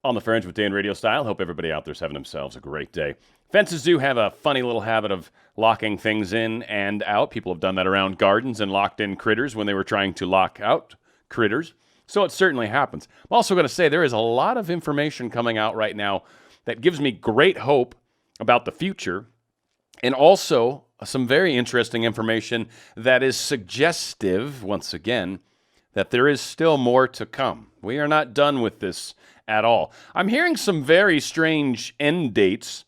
On the Fringe with Dan RadioStyle. Hope everybody out there's having themselves a great day. Fences do have a funny little habit of locking things in and out. People have done that around gardens and locked in critters when they were trying to lock out critters. So it certainly happens. I'm also going to say there is a lot of information coming out right now that gives me great hope about the future, and also some very interesting information that is suggestive, once again, that there is still more to come. We are not done with this at all. I'm hearing some very strange end dates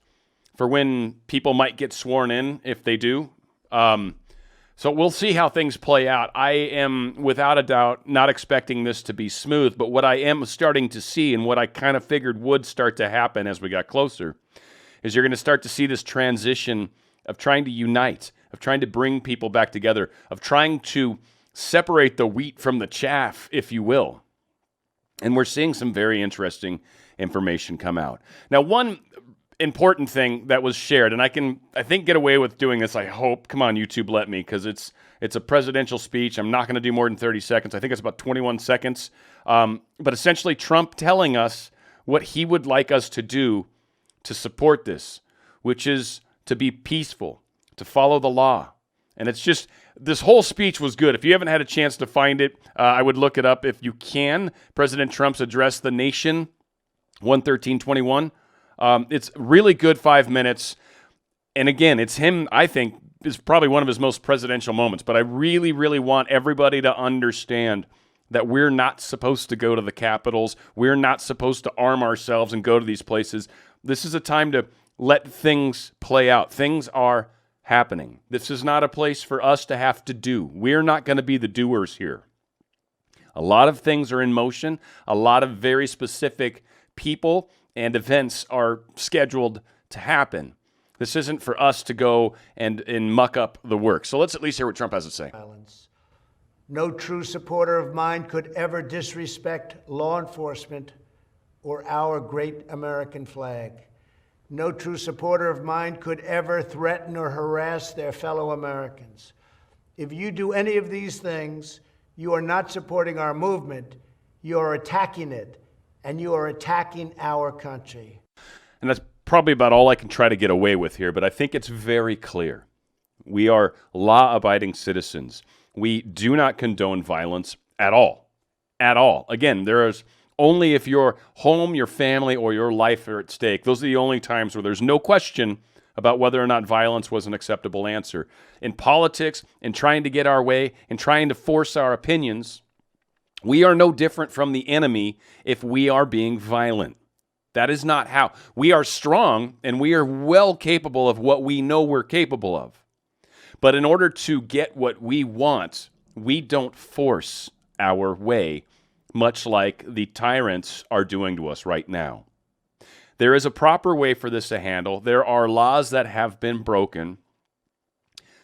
for when people might get sworn in, if they do. So we'll see how things play out. I am, without a doubt, not expecting this to be smooth, but what I am starting to see, and what I kind of figured would start to happen as we got closer, is you're going to start to see this transition of trying to unite, of trying to bring people back together, of trying to separate the wheat from the chaff, if you will. And we're seeing some very interesting information come out. Now, one important thing that was shared, and I think get away with doing this, I hope. Come on, YouTube, let me, because it's a presidential speech. I'm not going to do more than 30 seconds. I think it's about 21 seconds. But essentially, Trump telling us what he would like us to do to support this, which is to be peaceful, to follow the law. And it's just, this whole speech was good. If you haven't had a chance to find it, I would look it up if you can. President Trump's address the nation, 11321. It's really good 5 minutes. And again, it's him, I think, is probably one of his most presidential moments. But I really, really want everybody to understand that we're not supposed to go to the capitals. We're not supposed to arm ourselves and go to these places. This is a time to let things play out. Things are happening. This is not a place for us to have to do. We're not going to be the doers here. A lot of things are in motion. A lot of very specific people and events are scheduled to happen. This isn't for us to go and muck up the work. So let's at least hear what Trump has to say. No true supporter of mine could ever disrespect law enforcement or our great American flag. No true supporter of mine could ever threaten or harass their fellow Americans. If you do any of these things, you are not supporting our movement. You are attacking it, and you are attacking our country. And that's probably about all I can try to get away with here, but I think it's very clear. We are law-abiding citizens. We do not condone violence at all. At all. Again, there is only if your home, your family, or your life are at stake. Those are the only times where there's no question about whether or not violence was an acceptable answer. In politics, in trying to get our way, in trying to force our opinions, we are no different from the enemy if we are being violent. That is not how. We are strong, and we are well capable of what we know we're capable of. But in order to get what we want, we don't force our way, much like the tyrants are doing to us right now. There is a proper way for this to handle. There are laws that have been broken.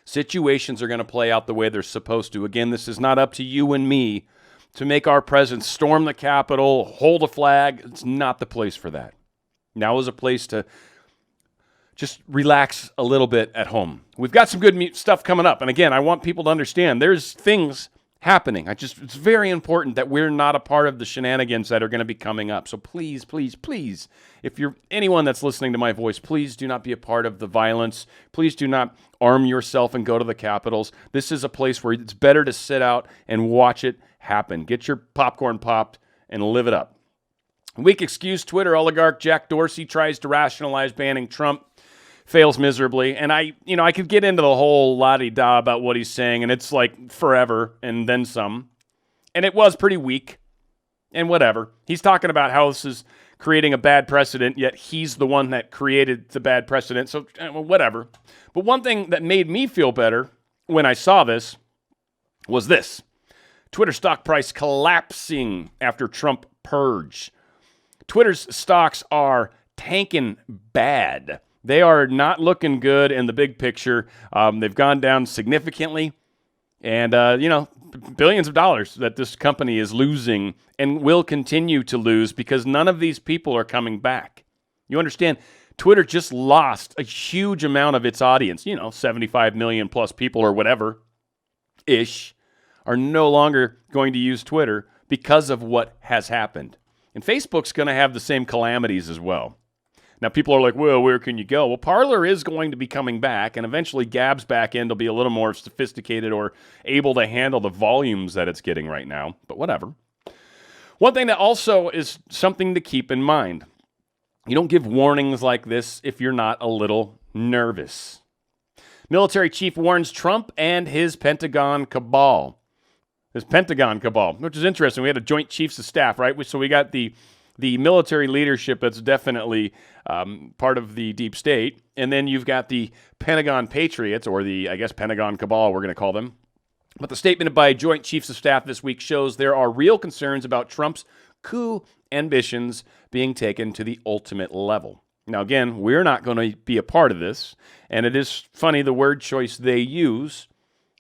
Situations are going to play out the way they're supposed to. Again, this is not up to you and me to make our president storm the Capitol, hold a flag. It's not the place for that. Now is a place to just relax a little bit at home. We've got some good stuff coming up. And again, I want people to understand there's things happening. It's very important that we're not a part of the shenanigans that are going to be coming up. So please, please, please, if you're anyone that's listening to my voice, please do not be a part of the violence. Please do not arm yourself and go to the capitals. This is a place where it's better to sit out and watch it happen. Get your popcorn popped and live it up. Weak excuse. Twitter oligarch Jack Dorsey tries to rationalize banning Trump. Fails miserably. And I could get into the whole la-di-da about what he's saying, and it's like forever and then some. And it was pretty weak and whatever. He's talking about how this is creating a bad precedent, yet he's the one that created the bad precedent. So whatever. But one thing that made me feel better when I saw this was this. Twitter stock price collapsing after Trump purge. Twitter's stocks are tanking bad. They are not looking good in the big picture. They've gone down significantly. And, billions of dollars that this company is losing and will continue to lose because none of these people are coming back. You understand, Twitter just lost a huge amount of its audience. 75 million plus people or whatever-ish are no longer going to use Twitter because of what has happened. And Facebook's going to have the same calamities as well. Now, people are like, well, where can you go? Well, Parler is going to be coming back, and eventually Gab's back end will be a little more sophisticated or able to handle the volumes that it's getting right now, but whatever. One thing that also is something to keep in mind. You don't give warnings like this if you're not a little nervous. Military chief warns Trump and his Pentagon cabal. His Pentagon cabal, which is interesting. We had a joint chiefs of staff, right? So we got the military leadership that's definitely part of the deep state. And then you've got the Pentagon Patriots, or the, I guess, Pentagon Cabal, we're going to call them. But the statement by Joint Chiefs of Staff this week shows there are real concerns about Trump's coup ambitions being taken to the ultimate level. Now, again, we're not going to be a part of this. And it is funny the word choice they use.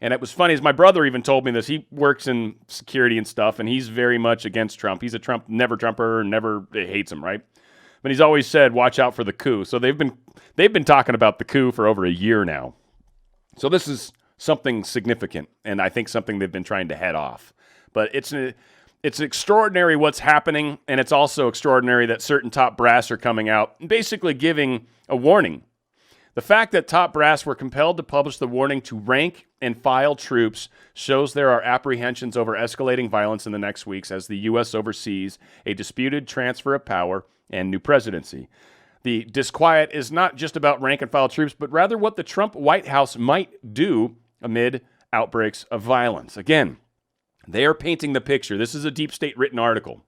And it was funny, as my brother even told me this. He works in security and stuff, and he's very much against Trump. He's a never Trumper, never hates him, right? But he's always said, watch out for the coup. So they've been talking about the coup for over a year now. So this is something significant, and I think something they've been trying to head off. But it's extraordinary what's happening, and it's also extraordinary that certain top brass are coming out and basically giving a warning. The fact that top brass were compelled to publish the warning to rank and file troops shows there are apprehensions over escalating violence in the next weeks as the U.S. oversees a disputed transfer of power and new presidency. The disquiet is not just about rank and file troops, but rather what the Trump White House might do amid outbreaks of violence. Again, they are painting the picture. This is a deep state written article.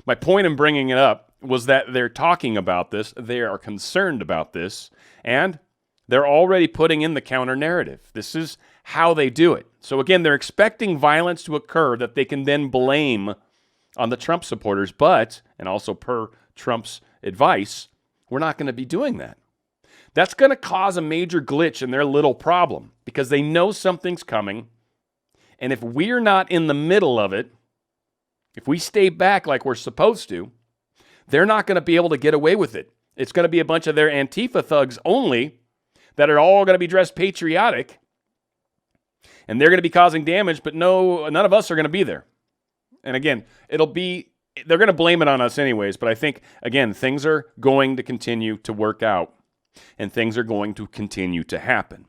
My point in bringing it up was that they're talking about this, they are concerned about this, and they're already putting in the counter narrative. This is how they do it. So again, they're expecting violence to occur that they can then blame on the Trump supporters, but, and also per Trump's advice, we're not going to be doing that. That's going to cause a major glitch in their little problem because they know something's coming, and if we're not in the middle of it, if we stay back like we're supposed to, they're not going to be able to get away with it. It's going to be a bunch of their Antifa thugs only that are all going to be dressed patriotic, and they're going to be causing damage, but none of us are going to be there. And again, they're going to blame it on us anyways, but I think, again, things are going to continue to work out, and things are going to continue to happen.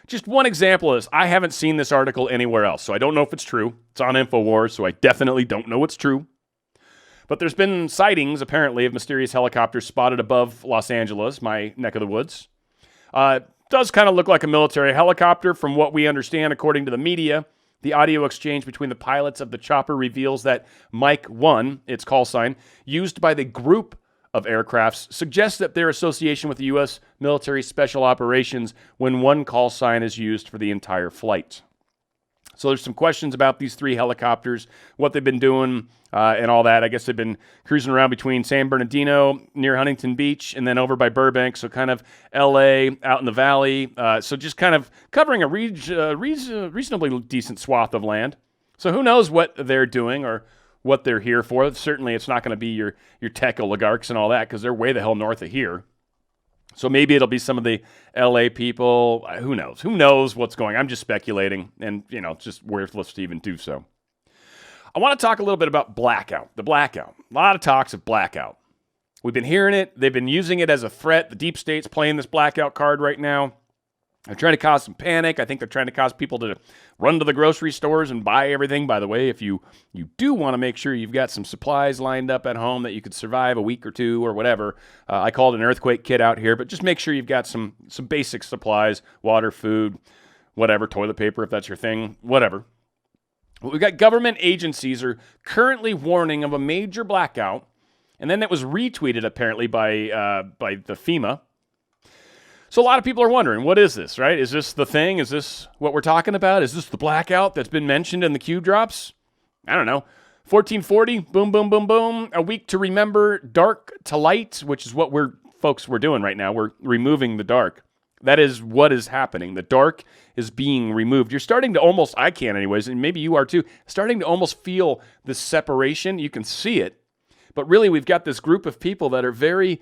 Just one example is, I haven't seen this article anywhere else, so I don't know if it's true. It's on InfoWars, so I definitely don't know it's true. But there's been sightings, apparently, of mysterious helicopters spotted above Los Angeles, my neck of the woods. Does kind of look like a military helicopter from what we understand, according to the media. The audio exchange between the pilots of the chopper reveals that Mike 1, its call sign, used by the group of aircrafts, suggests that their association with the U.S. military special operations when one call sign is used for the entire flight. So there's some questions about these three helicopters, what they've been doing, and all that. I guess they've been cruising around between San Bernardino, near Huntington Beach, and then over by Burbank, so kind of L.A., out in the valley. So just kind of covering a reasonably decent swath of land. So who knows what they're doing or what they're here for. Certainly it's not going to be your tech oligarchs and all that, because they're way the hell north of here. So maybe it'll be some of the L.A. people. Who knows? Who knows what's going on? I'm just speculating, and, it's just worthless to even do so. I want to talk a little bit about blackout. The blackout. A lot of talks of blackout. We've been hearing it. They've been using it as a threat. The deep state's playing this blackout card right now. They're trying to cause some panic. I think they're trying to cause people to run to the grocery stores and buy everything. By the way, if you do want to make sure you've got some supplies lined up at home that you could survive a week or two or whatever, I call it an earthquake kit out here, but just make sure you've got some basic supplies, water, food, whatever, toilet paper if that's your thing, whatever. We've got government agencies are currently warning of a major blackout, and then it was retweeted apparently by the FEMA. So a lot of people are wondering, what is this, right? Is this the thing? Is this what we're talking about? Is this the blackout that's been mentioned in the Q drops? I don't know. 1440, boom, boom, boom, boom. A week to remember, dark to light, which is what we're doing right now. We're removing the dark. That is what is happening. The dark is being removed. You're starting to almost, I can anyways, and maybe you are too, starting to almost feel this separation. You can see it. But really, we've got this group of people that are very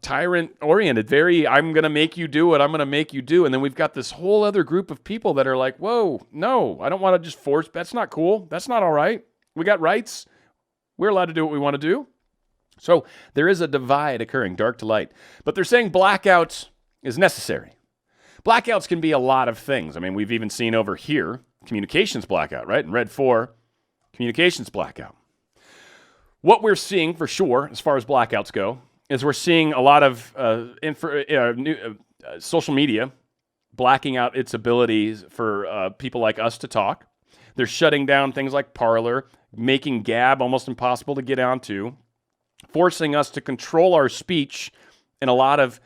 tyrant-oriented, very, I'm going to make you do what I'm going to make you do. And then we've got this whole other group of people that are like, whoa, no, I don't want to just force, that's not cool. That's not all right. We got rights. We're allowed to do what we want to do. So there is a divide occurring, dark to light. But they're saying blackouts is necessary. Blackouts can be a lot of things. I mean, we've even seen over here communications blackout, right? In Red 4, communications blackout. What we're seeing for sure, as far as blackouts go, is we're seeing a lot of social media blacking out its abilities for people like us to talk. They're shutting down things like Parler, making Gab almost impossible to get onto, forcing us to control our speech in a lot of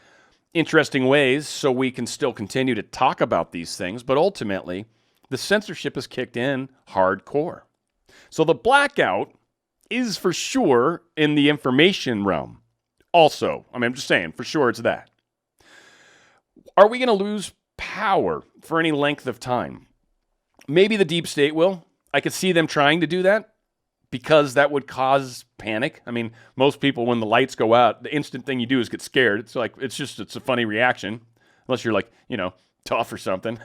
interesting ways so we can still continue to talk about these things. But ultimately, the censorship has kicked in hardcore. So the blackout is for sure in the information realm. Also, I mean, I'm just saying, for sure it's that. Are we going to lose power for any length of time? Maybe the deep state will. I could see them trying to do that because that would cause panic. I mean, most people, when the lights go out, the instant thing you do is get scared. It's a funny reaction, unless you're like, tough or something.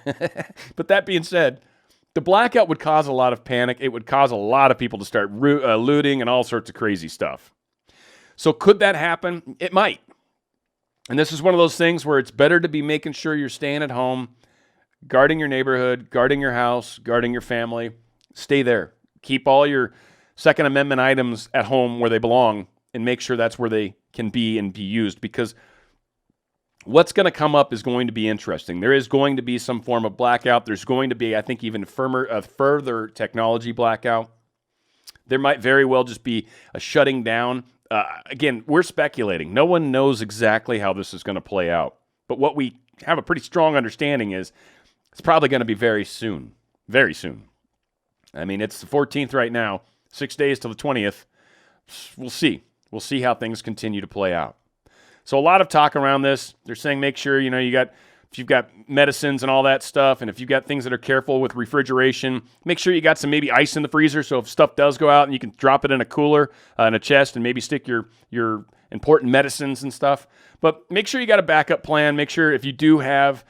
But that being said, the blackout would cause a lot of panic. It would cause a lot of people to start looting and all sorts of crazy stuff. So could that happen? It might. And this is one of those things where it's better to be making sure you're staying at home, guarding your neighborhood, guarding your house, guarding your family. Stay there. Keep all your Second Amendment items at home where they belong and make sure that's where they can be and be used, because what's going to come up is going to be interesting. There is going to be some form of blackout. There's going to be, I think, even further technology blackout. There might very well just be a shutting down. Again, we're speculating. No one knows exactly how this is going to play out. But what we have a pretty strong understanding is it's probably going to be very soon. Very soon. I mean, it's the 14th right now. 6 days till the 20th. We'll see. We'll see how things continue to play out. So a lot of talk around this. They're saying make sure, if you've got medicines and all that stuff, and if you've got things that are careful with refrigeration, make sure you got some maybe ice in the freezer, so if stuff does go out and you can drop it in a cooler, in a chest, and maybe stick your important medicines and stuff. But make sure you got a backup plan. Make sure if you do have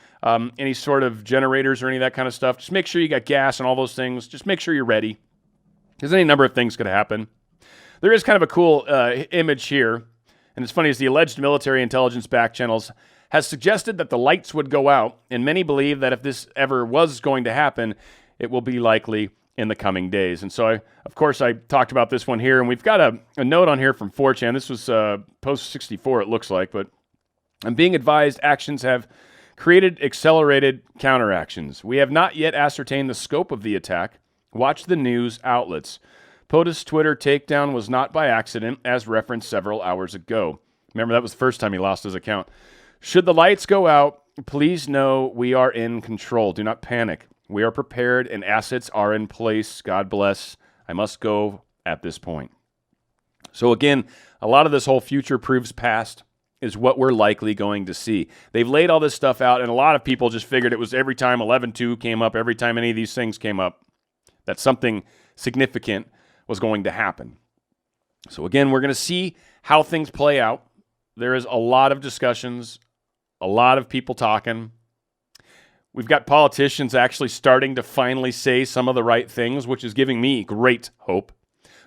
any sort of generators or any of that kind of stuff, just make sure you got gas and all those things. Just make sure you're ready, because any number of things could happen. There is kind of a cool image here, and it's funny, as the alleged military intelligence back channels has suggested that the lights would go out, and many believe that if this ever was going to happen, it will be likely in the coming days. And so, of course, I talked about this one here, and we've got a note on here from 4chan. This was post 64, it looks like, but I'm being advised actions have created accelerated counteractions. We have not yet ascertained the scope of the attack. Watch the news outlets. POTUS Twitter takedown was not by accident, as referenced several hours ago. Remember, that was the first time he lost his account. Should the lights go out, please know we are in control. Do not panic. We are prepared and assets are in place. God bless. I must go at this point. So again, a lot of this whole future proves past is what we're likely going to see. They've laid all this stuff out, and a lot of people just figured it was every time 11.2 came up, every time any of these things came up, that something significant was going to happen. So again, we're going to see how things play out. There is a lot of discussions, a lot of people talking. We've got politicians actually starting to finally say some of the right things, which is giving me great hope.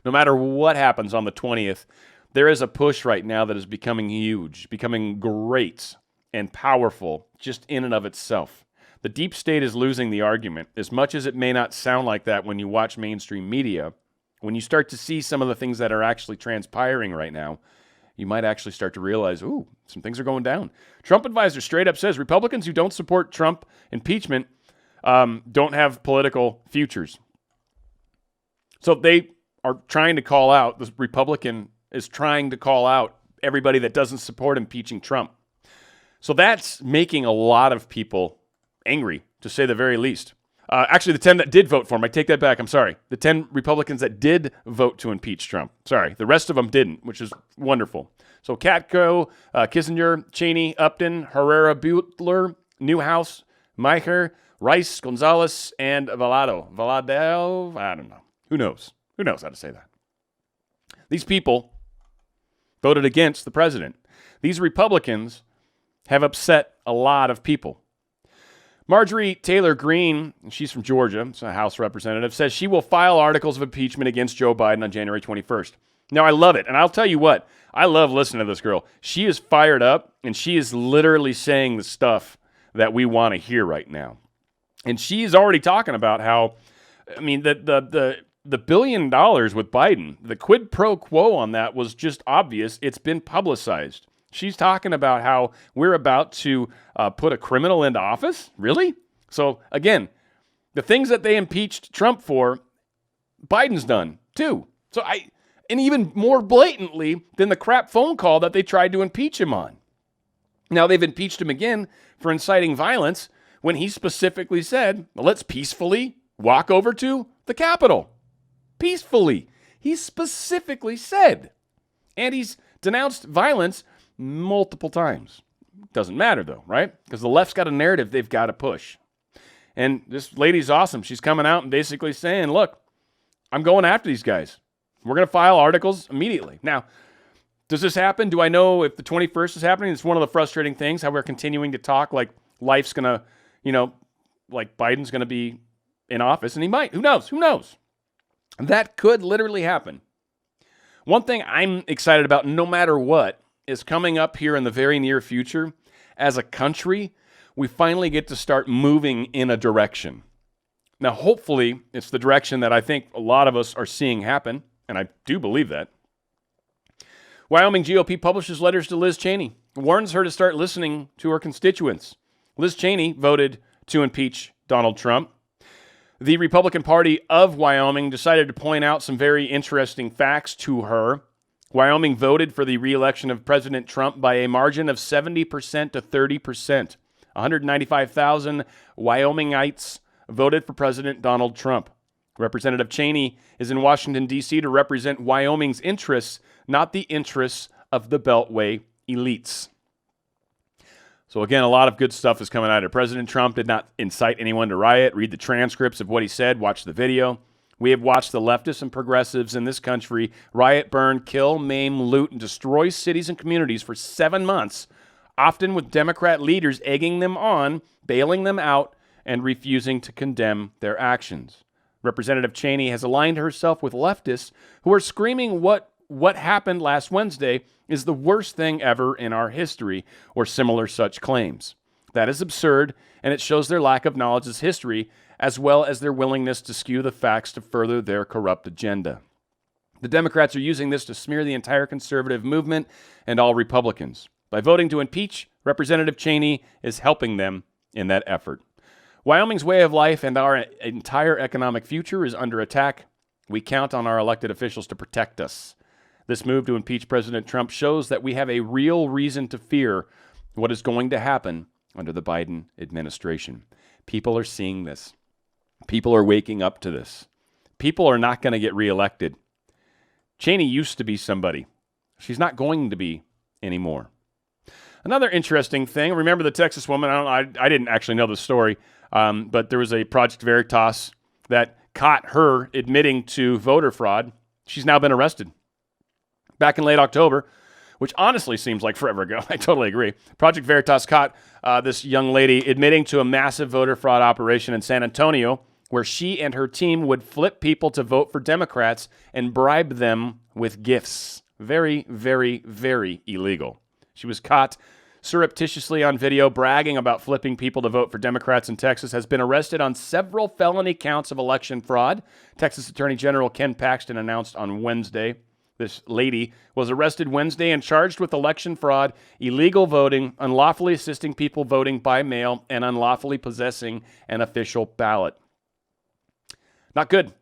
No matter what happens on the 20th, there is a push right now that is becoming huge, becoming great and powerful just in and of itself. The deep state is losing the argument. As much as it may not sound like that when you watch mainstream media, when you start to see some of the things that are actually transpiring right now, you might actually start to realize, ooh, some things are going down. Trump advisor straight up says Republicans who don't support Trump impeachment don't have political futures. So they are trying to call out, the Republican is trying to call out everybody that doesn't support impeaching Trump. So that's making a lot of people angry, to say the very least. Actually, the 10 that did vote for him, I take that back, I'm sorry. The 10 Republicans that did vote to impeach Trump. Sorry, the rest of them didn't, which is wonderful. So Katko, Kissinger, Cheney, Upton, Herrera, Butler, Newhouse, Meijer, Rice, Gonzalez, and Valadao, I don't know. Who knows? Who knows how to say that? These people voted against the president. These Republicans have upset a lot of people. Marjorie Taylor Greene, she's from Georgia, it's a House representative, says she will file articles of impeachment against Joe Biden on January 21st. Now, I love it. And I'll tell you what, I love listening to this girl. She is fired up, and she is literally saying the stuff that we want to hear right now. And she's already talking about how, I mean, the $1 billion with Biden, the quid pro quo on that was just obvious. It's been publicized. She's talking about how we're about to put a criminal into office. Really? So, again, the things that they impeached Trump for, Biden's done too. And even more blatantly than the crap phone call that they tried to impeach him on. Now they've impeached him again for inciting violence when he specifically said, well, let's peacefully walk over to the Capitol. Peacefully. He specifically said. And he's denounced violence multiple times. Doesn't matter though, right? Because the left's got a narrative they've got to push. And this lady's awesome. She's coming out and basically saying, look, I'm going after these guys. We're going to file articles immediately. Now, does this happen? Do I know if the 21st is happening? It's one of the frustrating things, how we're continuing to talk like life's going to, like Biden's going to be in office, and he might. Who knows? Who knows? That could literally happen. One thing I'm excited about, no matter what, is coming up here in the very near future. As a country, we finally get to start moving in a direction. Now, hopefully, it's the direction that I think a lot of us are seeing happen. And I do believe that. Wyoming GOP publishes letters to Liz Cheney, warns her to start listening to her constituents. Liz Cheney voted to impeach Donald Trump. The Republican Party of Wyoming decided to point out some very interesting facts to her. Wyoming voted for the re-election of President Trump by a margin of 70% to 30%. 195,000 Wyomingites voted for President Donald Trump. Representative Cheney is in Washington, D.C. to represent Wyoming's interests, not the interests of the Beltway elites. So again, a lot of good stuff is coming out of President Trump did not incite anyone to riot. Read the transcripts of what he said. Watch the video. We have watched the leftists and progressives in this country riot, burn, kill, maim, loot, and destroy cities and communities for 7 months, often with Democrat leaders egging them on, bailing them out, and refusing to condemn their actions. Representative Cheney has aligned herself with leftists who are screaming what happened last Wednesday is the worst thing ever in our history, or similar such claims. That is absurd, and it shows their lack of knowledge of history, as well as their willingness to skew the facts to further their corrupt agenda. The Democrats are using this to smear the entire conservative movement and all Republicans. By voting to impeach, Representative Cheney is helping them in that effort. Wyoming's way of life and our entire economic future is under attack. We count on our elected officials to protect us. This move to impeach President Trump shows that we have a real reason to fear what is going to happen under the Biden administration. People are seeing this. People are waking up to this. People are not going to get reelected. Cheney used to be somebody. She's not going to be anymore. Another interesting thing, remember the Texas woman? I didn't actually know the story. But there was a Project Veritas that caught her admitting to voter fraud. She's now been arrested. Back in late October, which honestly seems like forever ago. I totally agree. Project Veritas caught this young lady admitting to a massive voter fraud operation in San Antonio where she and her team would flip people to vote for Democrats and bribe them with gifts. Very, very, very illegal. She was caught surreptitiously on video bragging about flipping people to vote for Democrats in Texas, has been arrested on several felony counts of election fraud. Texas Attorney General Ken Paxton announced on Wednesday. This lady was arrested Wednesday and charged with election fraud, illegal voting, unlawfully assisting people voting by mail, and unlawfully possessing an official ballot. Not good,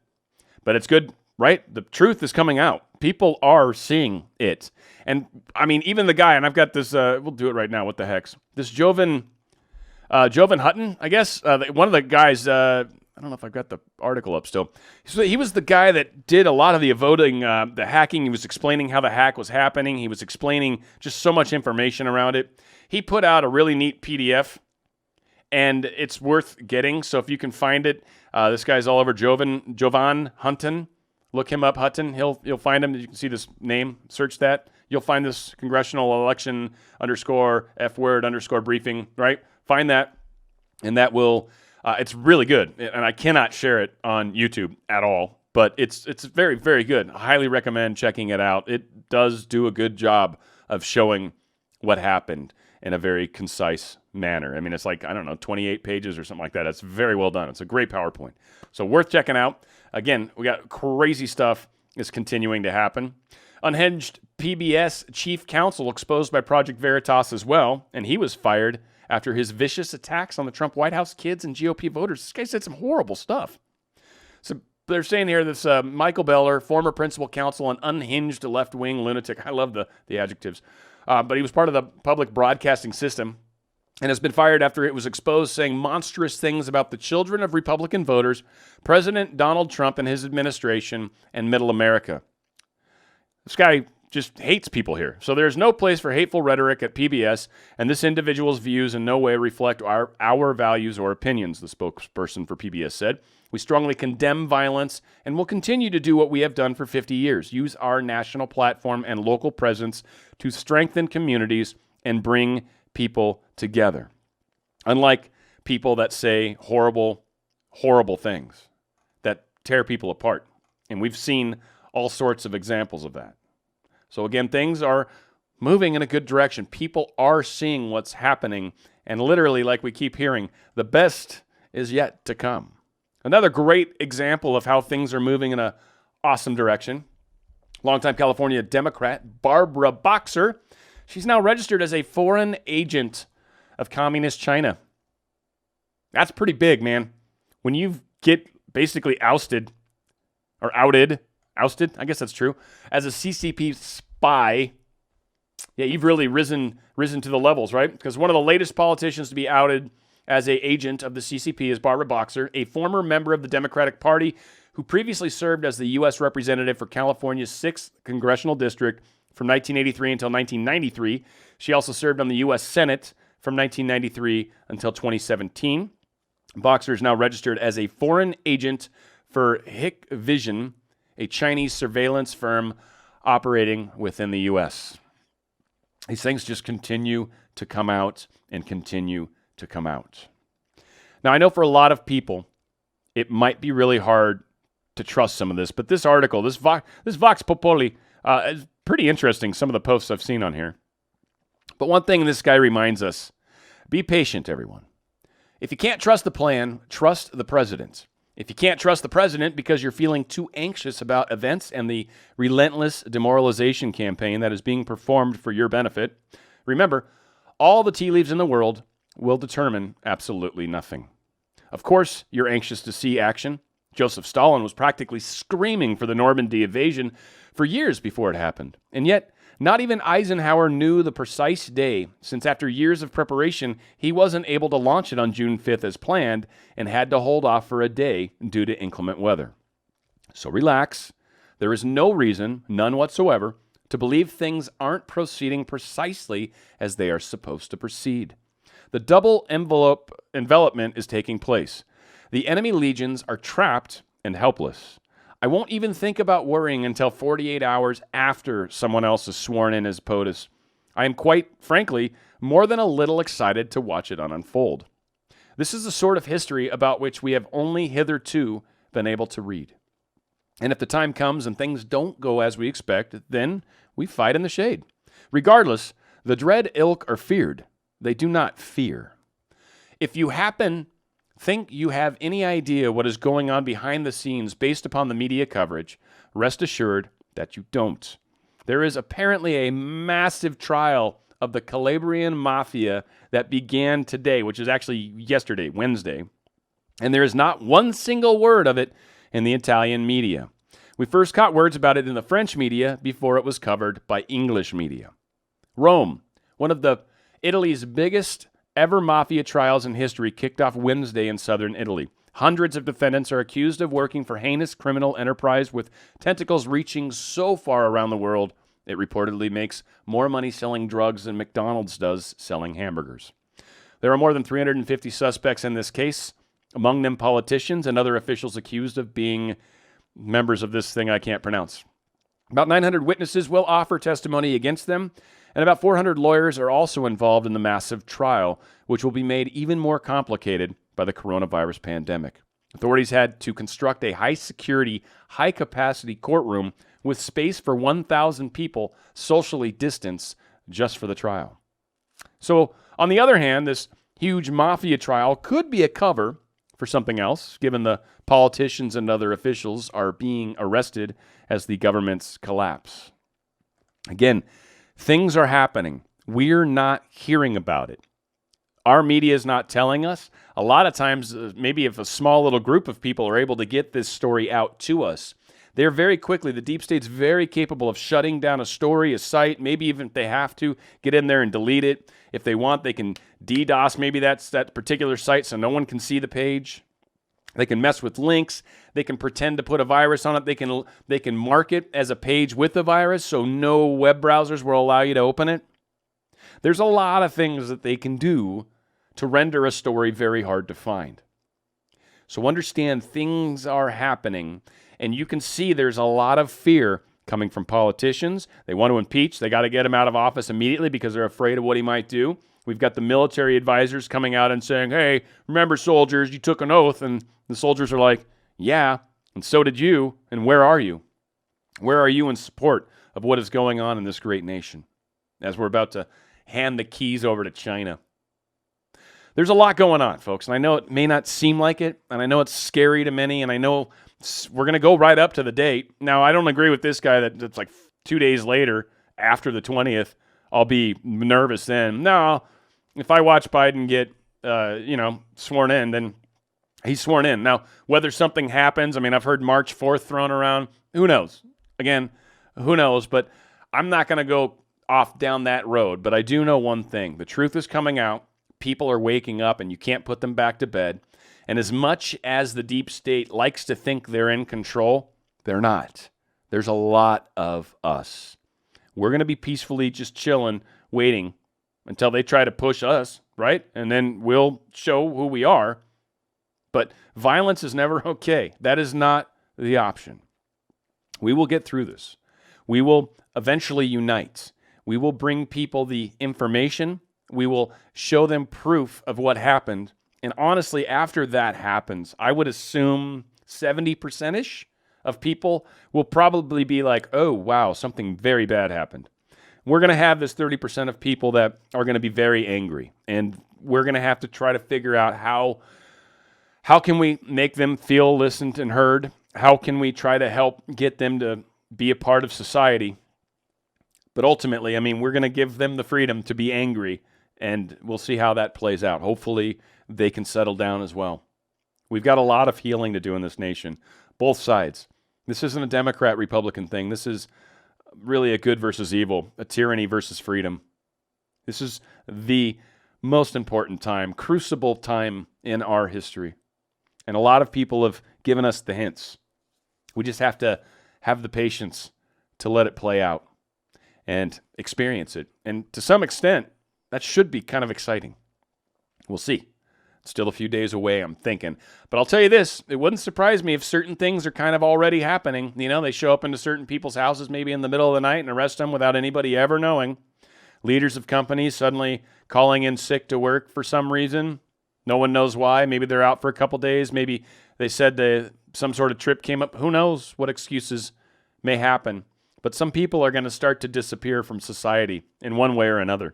but it's good, right? The truth is coming out. People are seeing it. And, I mean, even the guy, and I've got this, we'll do it right now, what the heck's. This Jovan Hutton, I guess, one of the guys, I don't know if I've got the article up still. So he was the guy that did a lot of the voting, the hacking. He was explaining how the hack was happening. He was explaining just so much information around it. He put out a really neat PDF, and it's worth getting. So if you can find it, this guy's all over Jovan Hutton. Look him up, Hutton. You'll find him. You can see this name. Search that. You'll find this congressional election _F_briefing, right? Find that, and that will, it's really good. And I cannot share it on YouTube at all. but it's very, very good. I highly recommend checking it out. It does do a good job of showing what happened in a very concise manner. I mean, it's like, 28 pages or something like that. It's very well done. It's a great PowerPoint. So worth checking out. Again, we got crazy stuff is continuing to happen. Unhinged PBS chief counsel exposed by Project Veritas as well, and he was fired after his vicious attacks on the Trump White House kids and GOP voters. This guy said some horrible stuff. So they're saying here this Michael Beller, former principal counsel and unhinged left-wing lunatic. I love the adjectives. But he was part of the public broadcasting system and has been fired after it was exposed saying monstrous things about the children of Republican voters, President Donald Trump and his administration, and middle America. This guy just hates people here. So there's no place for hateful rhetoric at PBS, and this individual's views in no way reflect our values or opinions, the spokesperson for PBS said. We strongly condemn violence and will continue to do what we have done for 50 years, use our national platform and local presence to strengthen communities and bring people together. Unlike people that say horrible, horrible things that tear people apart. And we've seen all sorts of examples of that. So again, things are moving in a good direction. People are seeing what's happening. And literally, like we keep hearing, the best is yet to come. Another great example of how things are moving in an awesome direction. Longtime California Democrat Barbara Boxer. She's now registered as a foreign agent of Communist China. That's pretty big, man. When you get basically ousted, I guess that's true, as a CCP spy, yeah, you've really risen to the levels, right? Because one of the latest politicians to be outed as an agent of the CCP is Barbara Boxer, a former member of the Democratic Party who previously served as the U.S. representative for California's 6th Congressional District from 1983 until 1993. She also served on the U.S. Senate from 1993 until 2017. Boxer is now registered as a foreign agent for Hikvision, a Chinese surveillance firm operating within the U.S. These things just continue to come out and continue to come out. Now, I know for a lot of people, it might be really hard to trust some of this, but this article, this Vox Populi, is pretty interesting, some of the posts I've seen on here. But one thing this guy reminds us, be patient, everyone. If you can't trust the plan, trust the president. If you can't trust the president because you're feeling too anxious about events and the relentless demoralization campaign that is being performed for your benefit, remember, all the tea leaves in the world will determine absolutely nothing. Of course, you're anxious to see action. Joseph Stalin was practically screaming for the Normandy invasion for years before it happened. And yet, not even Eisenhower knew the precise day, since after years of preparation, he wasn't able to launch it on June 5th as planned and had to hold off for a day due to inclement weather. So relax. There is no reason, none whatsoever, to believe things aren't proceeding precisely as they are supposed to proceed. The double envelopment is taking place. The enemy legions are trapped and helpless. I won't even think about worrying until 48 hours after someone else is sworn in as POTUS. I am quite frankly more than a little excited to watch it unfold. This is the sort of history about which we have only hitherto been able to read. And if the time comes and things don't go as we expect, then we fight in the shade. Regardless, the dread ilk are feared. They do not fear. If you think you have any idea what is going on behind the scenes based upon the media coverage, rest assured that you don't. There is apparently a massive trial of the Calabrian Mafia that began today, which is actually yesterday, Wednesday, and there is not one single word of it in the Italian media. We first caught words about it in the French media before it was covered by English media. Rome, one of Italy's biggest ever mafia trials in history, kicked off Wednesday in southern Italy. Hundreds of defendants are accused of working for heinous criminal enterprise with tentacles reaching so far around the world, it reportedly makes more money selling drugs than McDonald's does selling hamburgers. There are more than 350 suspects in this case, among them politicians and other officials accused of being members of this thing I can't pronounce. About 900 witnesses will offer testimony against them, and about 400 lawyers are also involved in the massive trial, which will be made even more complicated by the coronavirus pandemic. Authorities had to construct a high-security, high-capacity courtroom with space for 1,000 people socially distanced just for the trial. So, on the other hand, this huge mafia trial could be a cover for something else, given the politicians and other officials are being arrested as the governments collapse. Again, things are happening. We're not hearing about it. Our media is not telling us. A lot of times, maybe if a small little group of people are able to get this story out to us, they're very quickly, the deep state's very capable of shutting down a story, a site, maybe even if they have to, get in there and delete it. If they want, they can DDoS maybe that particular site so no one can see the page. They can mess with links. They can pretend to put a virus on it. They can mark it as a page with a virus so no web browsers will allow you to open it. There's a lot of things that they can do to render a story very hard to find. So understand things are happening, and you can see there's a lot of fear coming from politicians. They want to impeach. They got to get him out of office immediately because they're afraid of what he might do. We've got the military advisors coming out and saying, hey, remember, soldiers, you took an oath. And the soldiers are like, yeah, and so did you. And where are you? Where are you in support of what is going on in this great nation as we're about to hand the keys over to China? There's a lot going on, folks, and I know it may not seem like it, and I know it's scary to many, and I know we're going to go right up to the date. Now, I don't agree with this guy that's like 2 days later, after the 20th, I'll be nervous then. No, if I watch Biden get, sworn in, then he's sworn in. Now, whether something happens, I mean, I've heard March 4th thrown around. Who knows? Again, who knows? But I'm not going to go off down that road. But I do know one thing. The truth is coming out. People are waking up, and you can't put them back to bed. And as much as the deep state likes to think they're in control, they're not. There's a lot of us. We're going to be peacefully just chilling, waiting until they try to push us, right? And then we'll show who we are. But violence is never okay. That is not the option. We will get through this. We will eventually unite. We will bring people the information. We will show them proof of what happened. And honestly, after that happens, I would assume 70%-ish of people will probably be like, oh, wow, something very bad happened. We're going to have this 30% of people that are going to be very angry. And we're going to have to try to figure out how can we make them feel listened and heard? How can we try to help get them to be a part of society? But ultimately, I mean, we're going to give them the freedom to be angry. And we'll see how that plays out. Hopefully, they can settle down as well. We've got a lot of healing to do in this nation, both sides. This isn't a Democrat-Republican thing. This is really a good versus evil, a tyranny versus freedom. This is the most important time, crucible time in our history. And a lot of people have given us the hints. We just have to have the patience to let it play out and experience it. And to some extent, that should be kind of exciting. We'll see. It's still a few days away, I'm thinking. But I'll tell you this, it wouldn't surprise me if certain things are kind of already happening. You know, they show up into certain people's houses maybe in the middle of the night and arrest them without anybody ever knowing. Leaders of companies suddenly calling in sick to work for some reason. No one knows why. Maybe they're out for a couple days. Maybe they said some sort of trip came up. Who knows what excuses may happen. But some people are going to start to disappear from society in one way or another.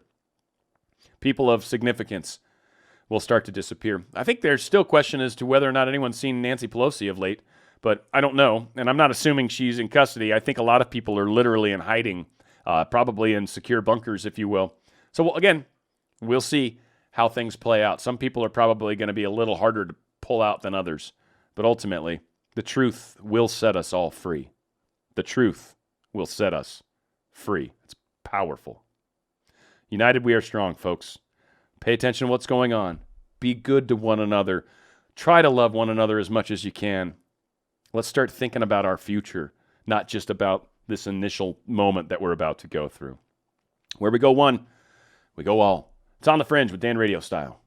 People of significance will start to disappear. I think there's still question as to whether or not anyone's seen Nancy Pelosi of late, but I don't know, and I'm not assuming she's in custody. I think a lot of people are literally in hiding, probably in secure bunkers, if you will. So, again, we'll see how things play out. Some people are probably going to be a little harder to pull out than others, but ultimately, the truth will set us all free. The truth will set us free. It's powerful. United we are strong, folks. Pay attention to what's going on. Be good to one another. Try to love one another as much as you can. Let's start thinking about our future, not just about this initial moment that we're about to go through. Where we go one, we go all. It's On the Fringe with Dan Radio Style.